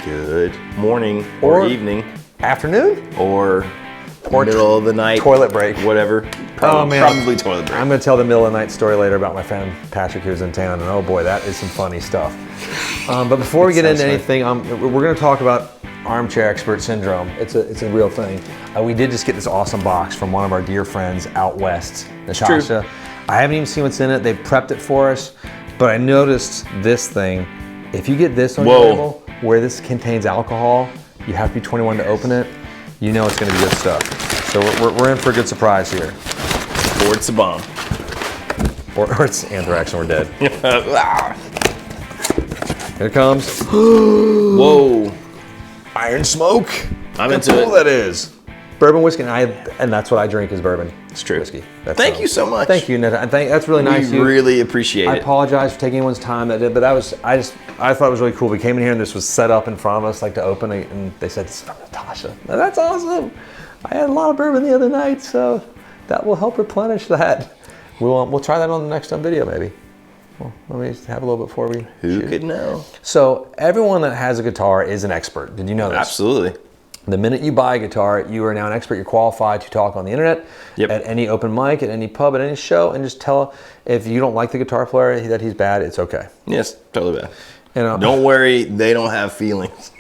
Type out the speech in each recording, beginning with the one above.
good morning or evening. Afternoon? Or middle of the night. Toilet break. Whatever. Probably toilet break. I'm going to tell the middle of the night story later about my friend Patrick who's in town, and oh boy, that is some funny stuff. But before we get into anything, we're going to talk about armchair expert syndrome. It's a real thing. We did just get this awesome box from one of our dear friends out west, Natasha. I haven't even seen what's in it. They prepped it for us, but I noticed this thing. If you get this on your label, where this contains alcohol, you have to be 21 to open it. You know it's going to be good stuff. So we're in for a good surprise here. Or it's a bomb. Or it's anthrax and we're dead. Here it comes. Whoa. Iron smoke. I'm into it. That is. Bourbon whiskey, and that's what I drink is bourbon. It's true. Whiskey. Thank you so much. Thank you, Ned. That's really nice. We really appreciate it. I apologize for taking anyone's time that did, but I thought it was really cool. We came in here and this was set up in front of us, like to open it, and they said, "This is from Natasha." Now, that's awesome. I had a lot of bourbon the other night, so that will help replenish that. We'll try that on the next video, maybe. Well, let me have a little bit before we Who shoot. could know? So everyone that has a guitar is an expert. Did you know this? Absolutely. The minute you buy a guitar, you are now an expert. You're qualified to talk on the internet, at any open mic, at any pub, at any show, and just tell if you don't like the guitar player that he's bad, it's okay. Yes, totally bad. Don't worry, they don't have feelings.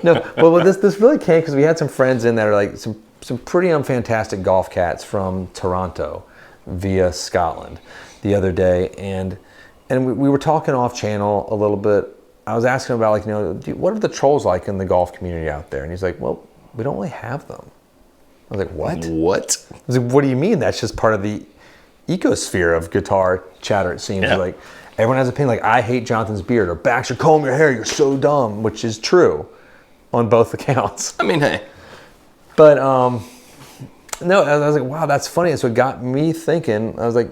No, well, this really came because we had some friends in that are like some pretty fantastic golf cats from Toronto via Scotland the other day, and we were talking off channel a little bit. I was asking about what are the trolls like in the golf community out there, and he's like, well, we don't really have them. I was like, what? What? I was like, what do you mean? That's just part of the ecosphere of guitar chatter, it seems. Yeah. Like everyone has an opinion, like I hate Jonathan's beard, or Baxter, comb your hair, you're so dumb, which is true on both accounts. I mean, hey. But no, I was like, wow, that's funny. And so it got me thinking. I was like,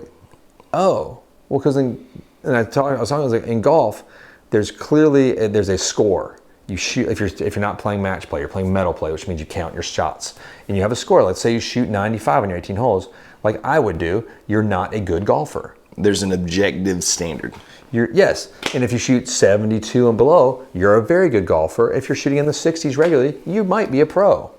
oh, well, because I was like, in golf, there's a score. You shoot if you're not playing match play, you're playing medal play, which means you count your shots, and you have a score. Let's say you shoot 95 on your 18 holes, like I would do. You're not a good golfer. There's an objective standard. Yes, and if you shoot 72 and below, you're a very good golfer. If you're shooting in the 60s regularly, you might be a pro.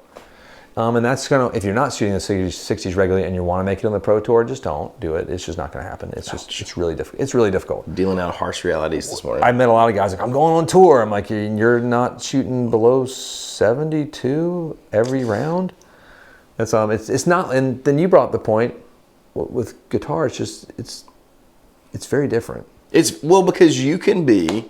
And that's if you're not shooting the 60s regularly and you want to make it on the pro tour, just don't do it. It's just not going to happen. It's really difficult. It's really difficult. Dealing out harsh realities this morning. I met a lot of guys like, I'm going on tour. I'm like, you're not shooting below 72 every round. That's it's not. And then you brought the point with guitar. It's very different. Because you can be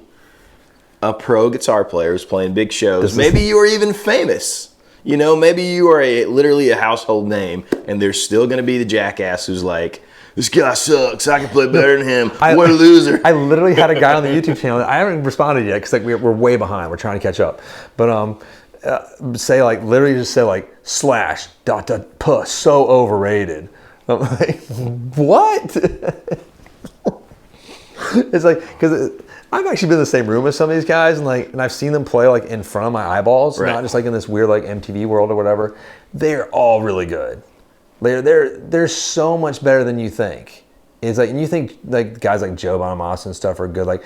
a pro guitar player who's playing big shows. Maybe you are even famous. Maybe you are literally a household name, and there's still going to be the jackass who's like, this guy sucks. I can play better than him. What a loser. I literally had a guy on the YouTube channel. I haven't responded yet because we're way behind. We're trying to catch up. But literally just say slash ... puss so overrated. I'm like, what? It's like because I've actually been in the same room with some of these guys, and I've seen them play in front of my eyeballs, not just in this weird MTV world or whatever. They're all really good. They're so much better than you think. It's and you think guys like Joe Bonamassa and stuff are good.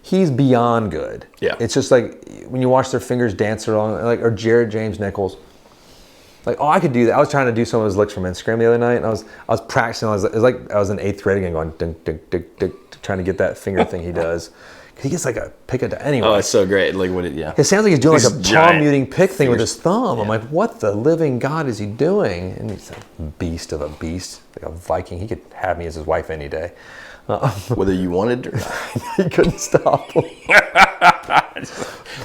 He's beyond good. Yeah. It's just when you watch their fingers dance along, or Jared James Nichols. I could do that. I was trying to do some of his licks from Instagram the other night, and I was practicing. It was like I was in 8th grade again, going ding ding ding ding, trying to get that finger thing he does. He gets a pick at anyway. Oh, it's so great. Yeah. It sounds like he's doing a palm muting pick thing fingers with his thumb. Yeah. I'm like, what the living God is he doing? And he's a beast of a beast, like a Viking. He could have me as his wife any day. Whether you wanted or not. He couldn't stop.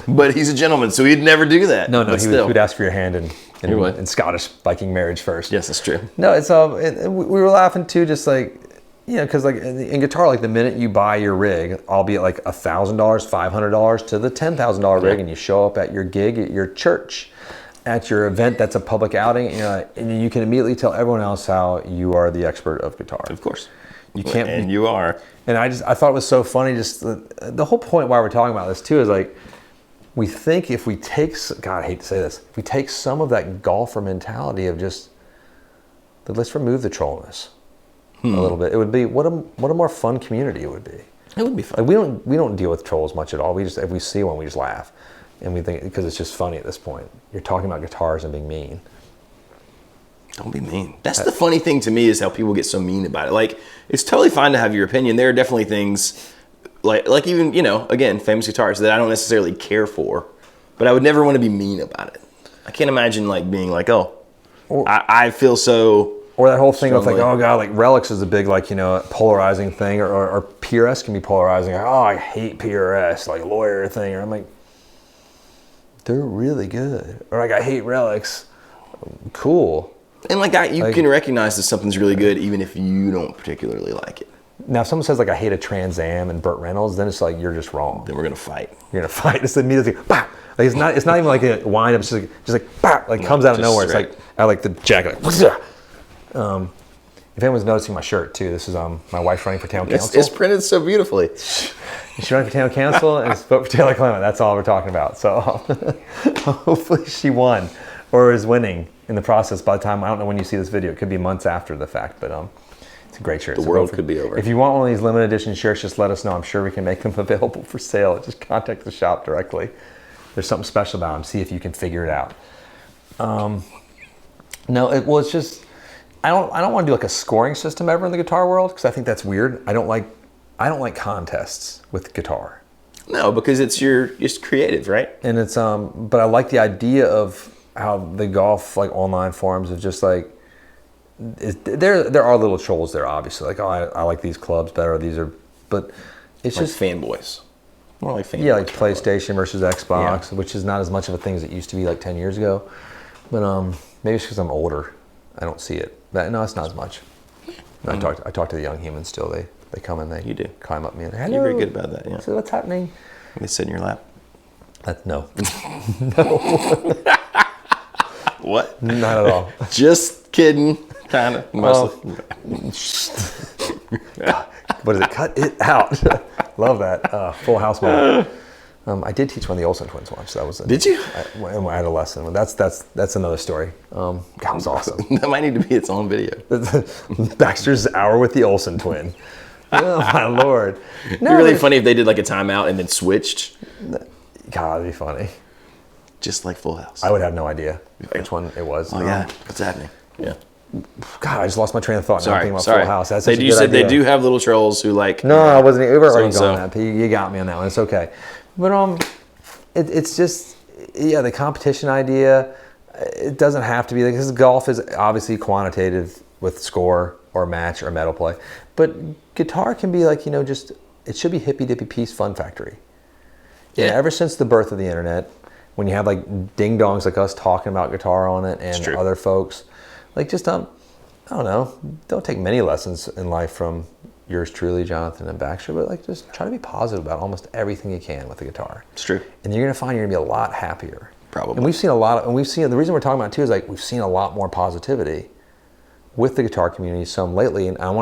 But he's a gentleman, so he'd never do that. No, he would ask for your hand in Scottish Viking marriage first. Yes, that's true. No, it's we were laughing too, just because in guitar, the minute you buy your rig, albeit $1,000, $500 to the $10,000 rig, and you show up at your gig at your church, at your event that's a public outing, and you can immediately tell everyone else how you are the expert of guitar. Of course. You can't. And you are. And I thought it was so funny. Just the whole point why we're talking about this too is we think if we take, God, I hate to say this, if we take some of that golfer mentality of just, let's remove the trollness a little bit, it would be what a more fun community it would be. It would be fun. We don't deal with trolls much at all. If we see one, we just laugh. And we think, because it's just funny at this point. You're talking about guitars and being mean. Don't be mean. That's the funny thing to me is how people get so mean about it. Like, it's totally fine to have your opinion. There are definitely things, like even, again, famous guitarists that I don't necessarily care for, but I would never want to be mean about it. I can't imagine, like, being like, I feel so... Or that whole thing strongly. with, like, oh, God, like, Relics is a big, like, polarizing thing. Or PRS can be polarizing. Like, oh, I hate PRS, like, lawyer thing. Or I'm like, they're really good. Or, like, I hate Relics. Cool. And like you can recognize that something's really good even if you don't particularly like it. Now, if someone says like I hate a Trans Am and Burt Reynolds, then it's like you're just wrong. Then we're gonna fight. You're gonna fight. It's immediately bah! Like it's not even like a wind up. It's just like bah! Like comes out of nowhere. It's like I like the jacket. Like, if anyone's noticing my shirt too, this is my wife running for town council. It's printed so beautifully. She's running for town council and it's vote for Taylor Clement. That's all we're talking about. So hopefully she won or is winning in the process by the time, I don't know when you see this video, it could be months after the fact, but it's a great shirt. The world could be over. If you want one of these limited edition shirts, just let us know. I'm sure we can make them available for sale. Just contact the shop directly. There's something special about them. See if you can figure it out. It's just, I don't want to do like a scoring system ever in the guitar world because I think that's weird. I don't like contests with guitar. No, because it's creative, right? And it's but I like the idea of how the golf like online forums of just like there are little trolls there obviously like I like these clubs better, these are, but it's like just fanboys. More like fanboys. Yeah, like PlayStation versus Xbox, which is not as much of a thing as it used to be like 10 years ago. But maybe it's because I'm older, I don't see it. No, it's not as much. I talk to the young humans still. They come and you do climb up me and hello. You're very good about that. Yeah. So what's happening? They sit in your lap. No. What? Not at all. Just kidding. Kind of. Mostly. What is it? Cut it out. Love that. Full house moment. I did teach one of the Olsen twins once. That was Did you? In my adolescence. That's another story. That was awesome. That might need to be its own video. Baxter's hour with the Olsen twin. Oh my lord. It'd be really funny if they did like a timeout and then switched. God, it'd be funny. Just like Full House. I would have no idea which one it was. Oh yeah, what's happening? Yeah. God, I just lost my train of thought. Sorry, thinking about Full House. That's you said they do have little trolls who like. No, I wasn't. We were already So-and-so. going that. You got me on that one. It's okay. But it's just the competition idea. It doesn't have to be like because golf is obviously quantitative with score or match or medal play, but guitar can be like just it should be hippy dippy peace fun factory. Yeah. Ever since the birth of the internet, when you have like ding dongs like us talking about guitar on it and other folks, like just I don't know, don't take many lessons in life from yours truly, Jonathan and Baxter, but like just try to be positive about almost everything you can with the guitar. It's true. And you're gonna find you're gonna be a lot happier. Probably. And we've seen the reason we're talking about it too is like we've seen a lot more positivity with the guitar community some lately, and I'm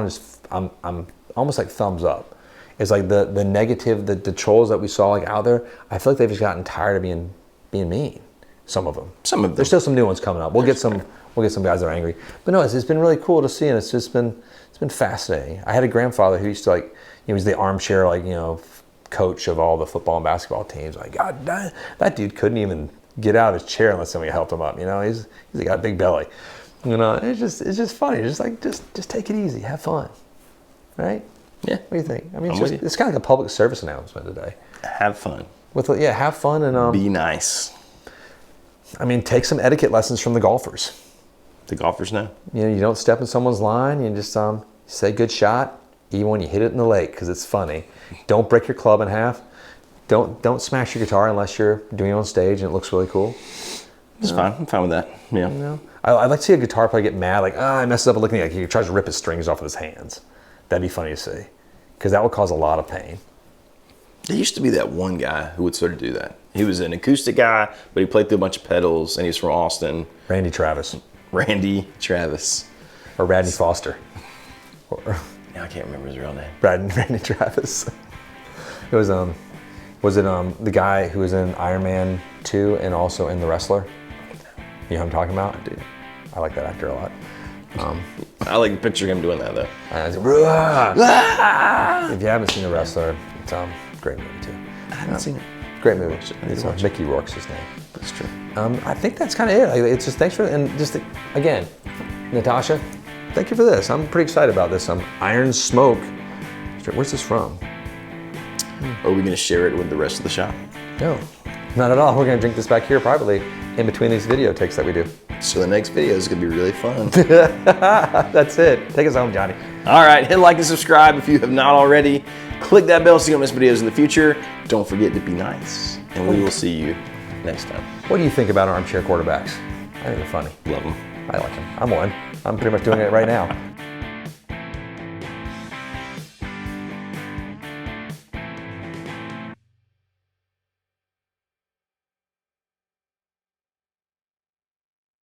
almost like thumbs up. It's like the negative, the trolls that we saw like out there, I feel like they've just gotten tired of being mean. Some of them. There's still some new ones coming up. We'll get some guys that are angry. But no, it's been really cool to see, and it's been fascinating. I had a grandfather who used to like, he was the armchair like, coach of all the football and basketball teams. Like, God, that dude couldn't even get out of his chair unless somebody helped him up. He's got a big belly. It's just funny. Just like just take it easy, have fun, right? Yeah. What do you think? I mean, it's kind of like a public service announcement today. Have fun. Have fun and be nice. I mean, take some etiquette lessons from the golfers. The golfers know. You don't step in someone's line. You just say good shot, even when you hit it in the lake, because it's funny. Don't break your club in half. Don't smash your guitar unless you're doing it on stage and it looks really cool. It's fine. I'm fine with that. Yeah. I'd like to see a guitar player get mad, like, I messed up, looking like he tries to rip his strings off with his hands. That'd be funny to see, because that would cause a lot of pain. There used to be that one guy who would sort of do that. He was an acoustic guy, but he played through a bunch of pedals, and he was from Austin. Randy Travis. Or Radney Foster. Yeah, I can't remember his real name. Randy Travis. It was the guy who was in Iron Man 2 and also in The Wrestler? You know what I'm talking about? I do. I like that actor a lot. I like to picture him doing that though. If you haven't seen The Wrestler, it's a great movie too. I haven't seen it. Great movie. I need to watch it. Mickey Rourke's his name. That's true. I think that's kind of it. It's just thanks for, and just again, Natasha, thank you for this. I'm pretty excited about this. Iron Smoke. Where's this from? Are we going to share it with the rest of the shop? No, not at all. We're going to drink this back here privately in between these video takes that we do. So the next video is going to be really fun. That's it. Take us home, Johnny. All right, hit like and subscribe if you have not already. Click that bell so you don't miss videos in the future. Don't forget to be nice, and we will see you next time. What do you think about armchair quarterbacks? I think they're funny. Love them. I like them. I'm one. I'm pretty much doing it right now.